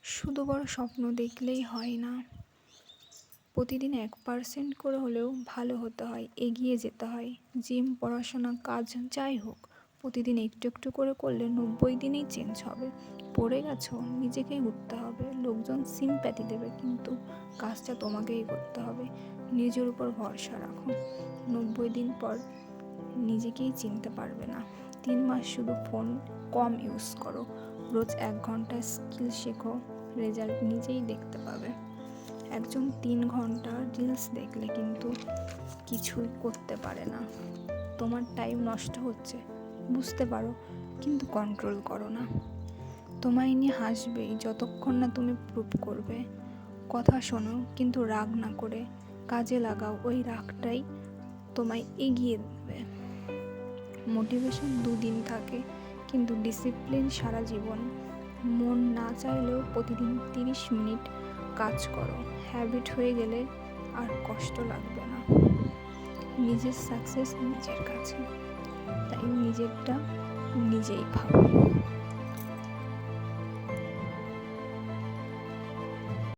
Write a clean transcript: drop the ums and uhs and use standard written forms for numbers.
শুধু বড় স্বপ্ন দেখলেই হয় না, প্রতিদিন 1% করে হলেও ভালো হতে হয়, এগিয়ে যেতে হয়। জিম, পড়াশোনা, কাজ যাই হোক, প্রতিদিন একটু একটু করে করলে 90 দিনেই চেঞ্জ হবে। পড়ে গেছো, নিজেকেই উঠতে হবে। লোকজন সিম্প্যাথি দেবে, কিন্তু কাজটা তোমাকেই করতে হবে। নিজের উপর ভরসা রাখো, 90 দিন পর নিজেকেই চিনতে পারবে না। 3 মাস শুধু ফোন কম ইউজ করো, রোজ 1 ঘন্টা স্কিল শেখো, রেজাল্ট নিজেই দেখতে পাবে। একজন 3 ঘন্টা রিলস দেখলে কিন্তু কিছুই করতে পারে না। তোমার টাইম নষ্ট হচ্ছে, বুঝতে পারো, কিন্তু কন্ট্রোল করো না। তোমায় নিয়ে হাসবেই যতক্ষণ না তুমি প্রুভ করবে। কথা শোনো, কিন্তু রাগ না করে কাজে লাগাও, ওই রাগটাই তোমায় এগিয়ে দেবে। মোটিভেশন 2 দিন থাকে, কিন্তু ডিসিপ্লিন সারা জীবন। মন না চাইলেও প্রতিদিন 30 মিনিট কাজ করো, হ্যাবিট হয়ে গেলে আর কষ্ট লাগবে না। নিজের সাকসেস নিজের কাছে, তাই নিজেরটা নিজেই ভাবো।